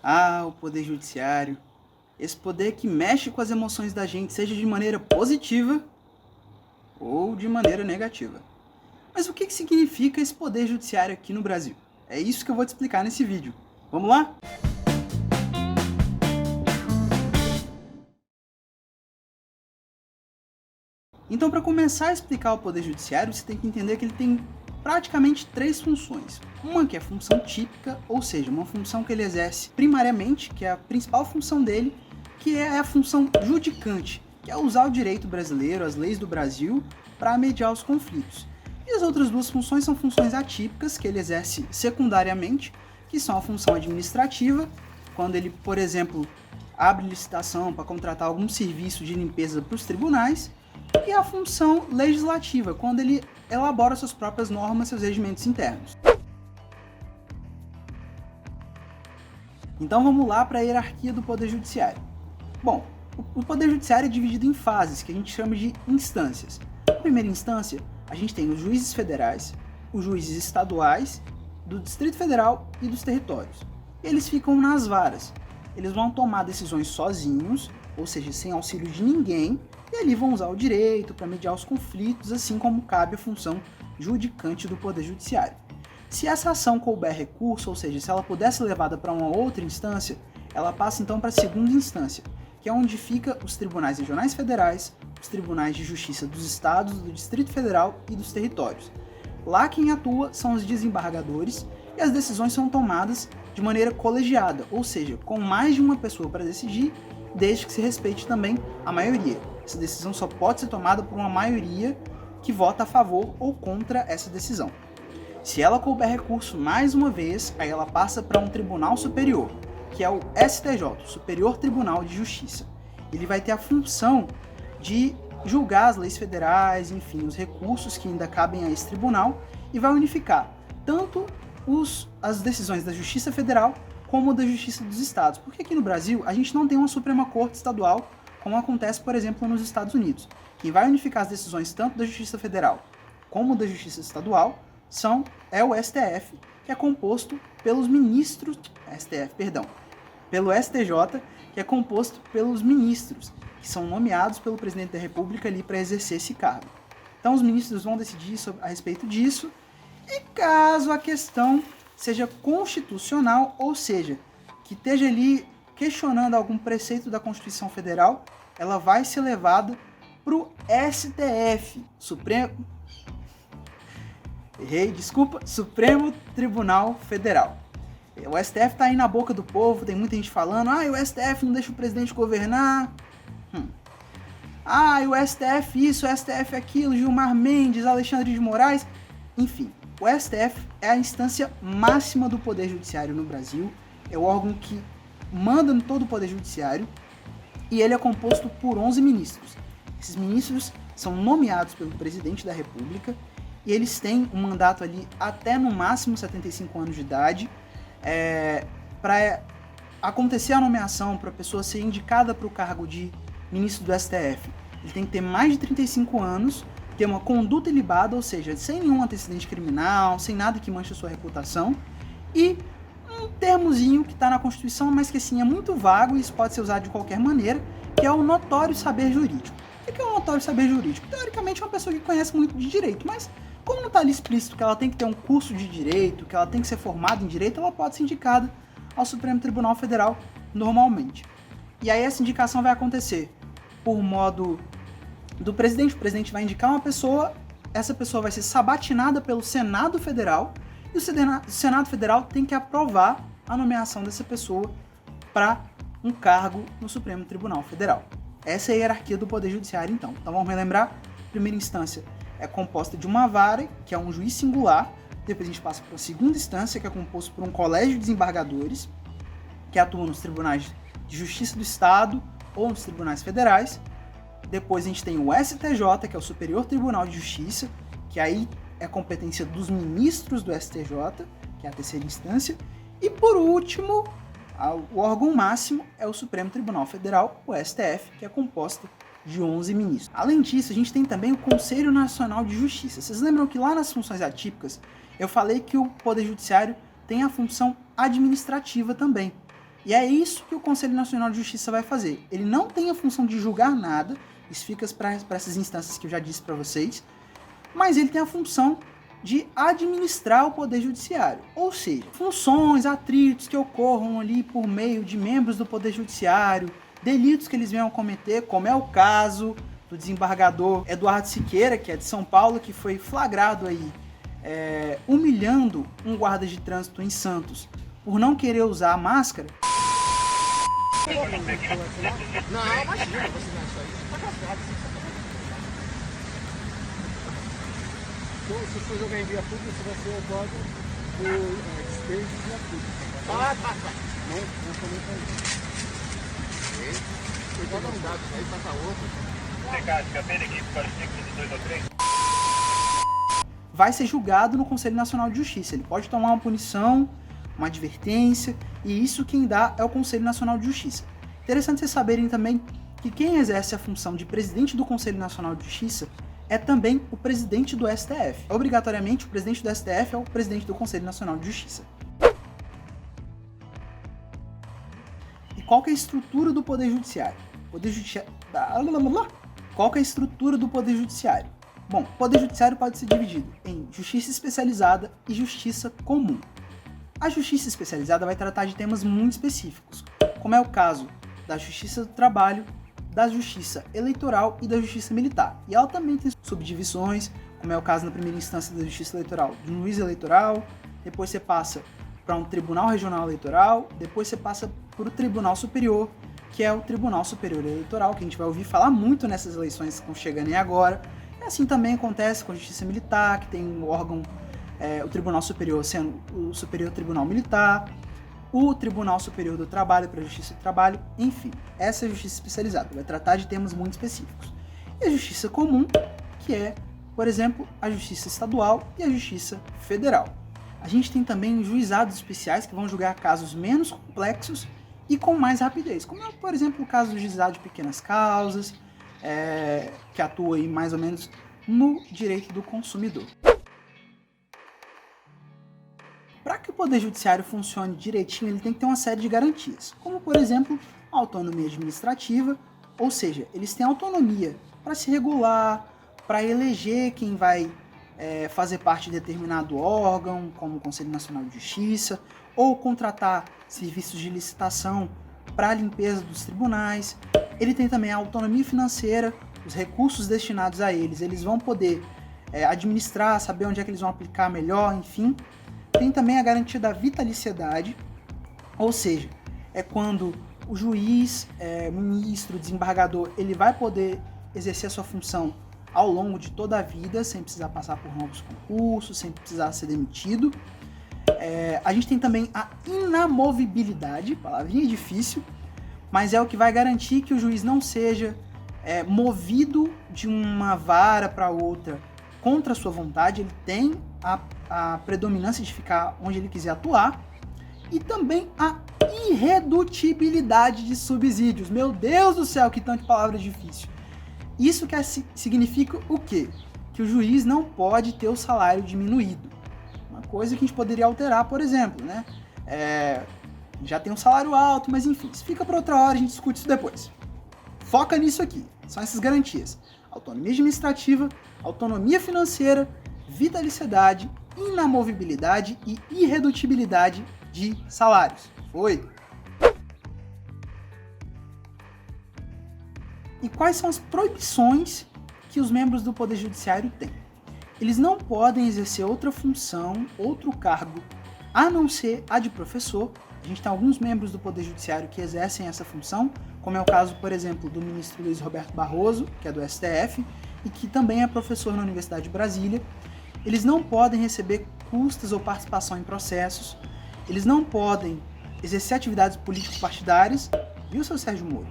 Ah, o poder judiciário. Esse poder que mexe com as emoções da gente, seja de maneira positiva ou de maneira negativa. Mas o que significa esse poder judiciário aqui no Brasil? É isso que eu vou te explicar nesse vídeo. Vamos lá? Então, para começar a explicar o poder judiciário, você tem que entender que ele tem praticamente três funções. Uma que é a função típica, ou seja, uma função que ele exerce primariamente, que é a principal função dele, que é a função judicante, que é usar o direito brasileiro, as leis do Brasil, para mediar os conflitos. E as outras duas funções são funções atípicas, que ele exerce secundariamente, que são a função administrativa, quando ele, por exemplo, abre licitação para contratar algum serviço de limpeza para os tribunais, e a função legislativa, quando ele elabora suas próprias normas, seus regimentos internos. Então vamos lá para a hierarquia do Poder Judiciário. Bom, o Poder Judiciário é dividido em fases, que a gente chama de instâncias. Na primeira instância, a gente tem os juízes federais, os juízes estaduais, do Distrito Federal e dos territórios. Eles ficam nas varas. Eles vão tomar decisões sozinhos, ou seja, sem auxílio de ninguém, e ali vão usar o direito para mediar os conflitos, assim como cabe a função judicante do Poder Judiciário. Se essa ação couber recurso, ou seja, se ela puder ser levada para uma outra instância, ela passa então para a segunda instância, que é onde fica os tribunais regionais federais, os tribunais de justiça dos estados, do Distrito Federal e dos territórios. Lá quem atua são os desembargadores e as decisões são tomadas de maneira colegiada, ou seja, com mais de uma pessoa para decidir, desde que se respeite também a maioria. Essa decisão só pode ser tomada por uma maioria que vota a favor ou contra essa decisão. Se ela couber recurso mais uma vez, aí ela passa para um tribunal superior, que é o STJ, Superior Tribunal de Justiça. Ele vai ter a função de julgar as leis federais, enfim, os recursos que ainda cabem a esse tribunal, e vai unificar tanto as decisões da Justiça Federal como da Justiça dos Estados. Porque aqui no Brasil a gente não tem uma Suprema Corte Estadual, como acontece, por exemplo, nos Estados Unidos. Quem vai unificar as decisões tanto da Justiça Federal como da Justiça Estadual é o STF, que é composto pelos ministros, pelo STJ, que é composto pelos ministros, que são nomeados pelo presidente da República ali para exercer esse cargo. Então os ministros vão decidir a respeito disso, e caso a questão seja constitucional, ou seja, que esteja ali questionando algum preceito da Constituição Federal, ela vai ser levada para o STF, Supremo Tribunal Federal. O STF está aí na boca do povo, tem muita gente falando, o STF não deixa o presidente governar, o STF isso, o STF aquilo, Gilmar Mendes, Alexandre de Moraes, enfim. O STF é a instância máxima do Poder Judiciário no Brasil, é o órgão que manda em todo o Poder Judiciário, e ele é composto por 11 ministros. Esses ministros são nomeados pelo presidente da República, e eles têm um mandato ali até no máximo 75 anos de idade. Para acontecer a nomeação, para a pessoa ser indicada para o cargo de ministro do STF, ele tem que ter mais de 35 anos, ter uma conduta ilibada, ou seja, sem nenhum antecedente criminal, sem nada que manche a sua reputação, e um termozinho que está na Constituição, mas que assim é muito vago e isso pode ser usado de qualquer maneira, que é o notório saber jurídico. O que é o notório saber jurídico? Teoricamente é uma pessoa que conhece muito de direito, mas como não está ali explícito que ela tem que ter um curso de direito, que ela tem que ser formada em direito, ela pode ser indicada ao Supremo Tribunal Federal normalmente. E aí essa indicação vai acontecer por modo do presidente. O presidente vai indicar uma pessoa, essa pessoa vai ser sabatinada pelo Senado Federal, e o Senado Federal tem que aprovar a nomeação dessa pessoa para um cargo no Supremo Tribunal Federal. Essa é a hierarquia do Poder Judiciário, então. Então vamos relembrar. Primeira instância é composta de uma vara, que é um juiz singular. Depois a gente passa para a segunda instância, que é composto por um colégio de desembargadores, que atuam nos tribunais de justiça do Estado ou nos tribunais federais. Depois a gente tem o STJ, que é o Superior Tribunal de Justiça, que aí é competência dos ministros do STJ, que é a terceira instância. E por último, o órgão máximo é o Supremo Tribunal Federal, o STF, que é composto de 11 ministros. Além disso, a gente tem também o Conselho Nacional de Justiça. Vocês lembram que lá nas funções atípicas, eu falei que o Poder Judiciário tem a função administrativa também. E é isso que o Conselho Nacional de Justiça vai fazer. Ele não tem a função de julgar nada, isso fica para essas instâncias que eu já disse para vocês, mas ele tem a função de administrar o Poder Judiciário. Ou seja, funções, atritos que ocorram ali por meio de membros do Poder Judiciário, delitos que eles venham a cometer, como é o caso do desembargador Eduardo Siqueira, que é de São Paulo, que foi flagrado aí humilhando um guarda de trânsito em Santos por não querer usar a máscara. Não, imagina, você não acha isso? Tá casado. Se for jogar em via pública, você vai ser roubado por despejo de via pública. Tá. Não comenta isso. Cuidado com dados, aí passa outro. Fica bem aqui para os ciclos de 2 ou 3. Vai ser julgado no Conselho Nacional de Justiça. Ele pode tomar uma punição, uma advertência, e isso quem dá é o Conselho Nacional de Justiça. Interessante vocês saberem também que quem exerce a função de presidente do Conselho Nacional de Justiça é também o presidente do STF. Obrigatoriamente, o presidente do STF é o presidente do Conselho Nacional de Justiça. E qual que é a estrutura do Poder Judiciário? Qual que é a estrutura do Poder Judiciário? Bom, o Poder Judiciário pode ser dividido em justiça especializada e justiça comum. A justiça especializada vai tratar de temas muito específicos, como é o caso da justiça do trabalho, da justiça eleitoral e da justiça militar. E ela também tem subdivisões, como é o caso na primeira instância da justiça eleitoral, de um juiz eleitoral, depois você passa para um tribunal regional eleitoral, depois você passa por o tribunal superior, que é o Tribunal Superior Eleitoral, que a gente vai ouvir falar muito nessas eleições que estão chegando aí agora. E assim também acontece com a justiça militar, que tem um órgão, o Tribunal Superior sendo o Superior Tribunal Militar, o Tribunal Superior do Trabalho para a Justiça do Trabalho, enfim, essa é a justiça especializada, vai tratar de temas muito específicos. E a justiça comum, que é, por exemplo, a justiça estadual e a justiça federal. A gente tem também juizados especiais que vão julgar casos menos complexos e com mais rapidez, como é, por exemplo, o caso do juizado de pequenas causas, que atua aí mais ou menos no direito do consumidor. Para que o Poder Judiciário funcione direitinho, ele tem que ter uma série de garantias, como, por exemplo, a autonomia administrativa, ou seja, eles têm autonomia para se regular, para eleger quem vai fazer parte de determinado órgão, como o Conselho Nacional de Justiça, ou contratar serviços de licitação para a limpeza dos tribunais. Ele tem também a autonomia financeira, os recursos destinados a eles, eles vão poder administrar, saber onde é que eles vão aplicar melhor, enfim. Tem também a garantia da vitaliciedade, ou seja, é quando o juiz, ministro, desembargador, ele vai poder exercer a sua função ao longo de toda a vida, sem precisar passar por novos concursos, sem precisar ser demitido. A gente tem também a inamovibilidade, palavrinha difícil, mas é o que vai garantir que o juiz não seja movido de uma vara para outra contra a sua vontade, ele tem a predominância de ficar onde ele quiser atuar, e também a irredutibilidade de subsídios. Meu Deus do céu, que tanto de palavra difícil. Isso significa o quê? Que o juiz não pode ter o salário diminuído. Uma coisa que a gente poderia alterar, por exemplo, né? Já tem um salário alto, mas enfim, isso fica para outra hora, a gente discute isso depois. Foca nisso aqui, são essas garantias: autonomia administrativa, autonomia financeira, vitaliciedade, inamovibilidade e irredutibilidade de salários. Foi! E quais são as proibições que os membros do Poder Judiciário têm? Eles não podem exercer outra função, outro cargo, a não ser a de professor. A gente tem alguns membros do Poder Judiciário que exercem essa função, como é o caso, por exemplo, do ministro Luiz Roberto Barroso, que é do STF, e que também é professor na Universidade de Brasília. Eles não podem receber custas ou participação em processos, eles não podem exercer atividades político-partidárias, viu, seu Sérgio Moro?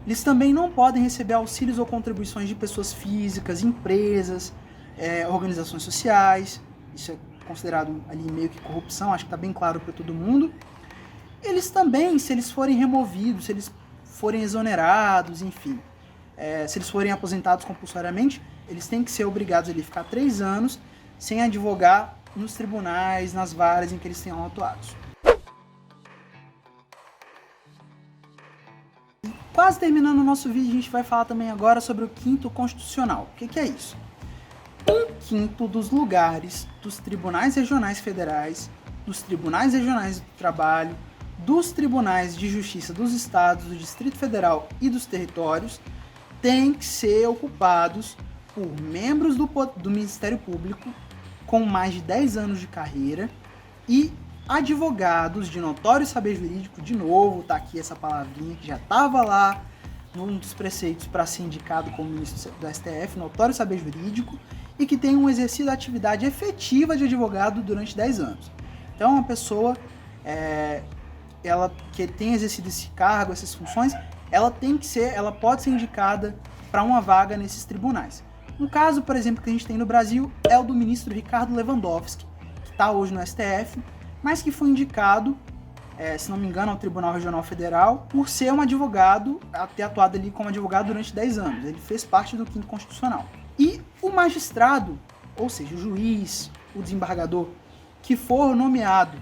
Eles também não podem receber auxílios ou contribuições de pessoas físicas, empresas, organizações sociais. Isso é considerado ali meio que corrupção, acho que está bem claro para todo mundo. Eles também, se eles forem removidos, se eles forem exonerados, enfim, se eles forem aposentados compulsoriamente, eles têm que ser obrigados a ficar 3 anos sem advogar nos tribunais, nas varas em que eles tenham atuados. quase terminando o nosso vídeo, a gente vai falar também agora sobre o quinto constitucional. O que é isso? 1/5 dos lugares dos tribunais regionais federais, dos tribunais regionais do trabalho, dos tribunais de justiça dos estados, do Distrito Federal e dos territórios têm que ser ocupados por membros do Ministério Público com mais de 10 anos de carreira e advogados de notório saber jurídico. De novo, tá aqui essa palavrinha que já estava lá num dos preceitos para ser indicado como ministro do STF, notório saber jurídico, e que tem um exercício da atividade efetiva de advogado durante 10 anos. Então, uma pessoa ela que tem exercido esse cargo, essas funções, ela pode ser indicada para uma vaga nesses tribunais. Um caso, por exemplo, que a gente tem no Brasil é o do ministro Ricardo Lewandowski, que está hoje no STF, mas que foi indicado, se não me engano, ao Tribunal Regional Federal, por ser um advogado, ter atuado ali como advogado durante 10 anos. Ele fez parte do quinto constitucional. E o magistrado, ou seja, o juiz, o desembargador, que for nomeado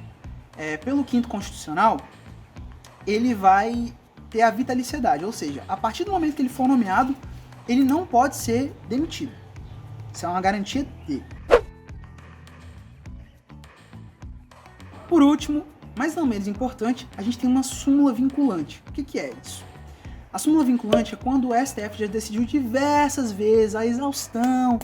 pelo quinto constitucional, ele vai ter a vitaliciedade, ou seja, a partir do momento que ele for nomeado, ele não pode ser demitido. Isso é uma garantia dele. Por último, mas não menos importante, a gente tem uma súmula vinculante. O que é isso? A súmula vinculante é quando o STF já decidiu diversas vezes, a exaustão,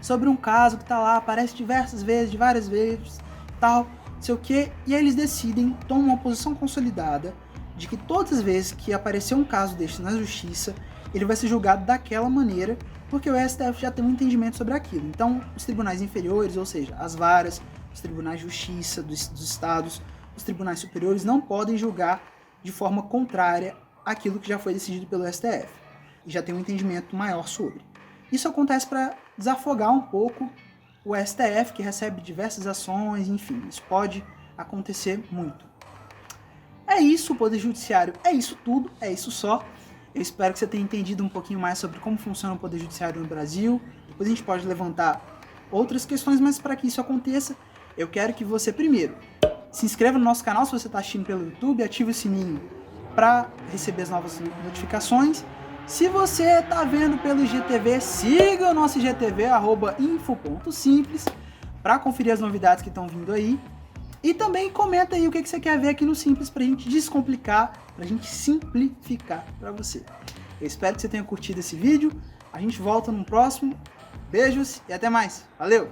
sobre um caso que está lá, aparece diversas vezes, de várias vezes, tal, não sei o que, e aí eles decidem, tomam uma posição consolidada de que todas as vezes que aparecer um caso deste na justiça, ele vai ser julgado daquela maneira, porque o STF já tem um entendimento sobre aquilo. Então, os tribunais inferiores, ou seja, as varas, os tribunais de justiça dos estados, os tribunais superiores não podem julgar de forma contrária àquilo que já foi decidido pelo STF. E já tem um entendimento maior sobre. Isso acontece para desafogar um pouco o STF, que recebe diversas ações, enfim, isso pode acontecer muito. É isso, o Poder Judiciário, é isso tudo, é isso só. Eu espero que você tenha entendido um pouquinho mais sobre como funciona o Poder Judiciário no Brasil. Depois a gente pode levantar outras questões, mas para que isso aconteça, eu quero que você, primeiro, se inscreva no nosso canal se você está assistindo pelo YouTube, ative o sininho para receber as novas notificações. Se você está vendo pelo IGTV, siga o nosso IGTV, @info.simples, para conferir as novidades que estão vindo aí. E também comenta aí o que você quer ver aqui no Simples pra gente descomplicar, pra gente simplificar pra você. Eu espero que você tenha curtido esse vídeo. A gente volta no próximo. Beijos e até mais. Valeu!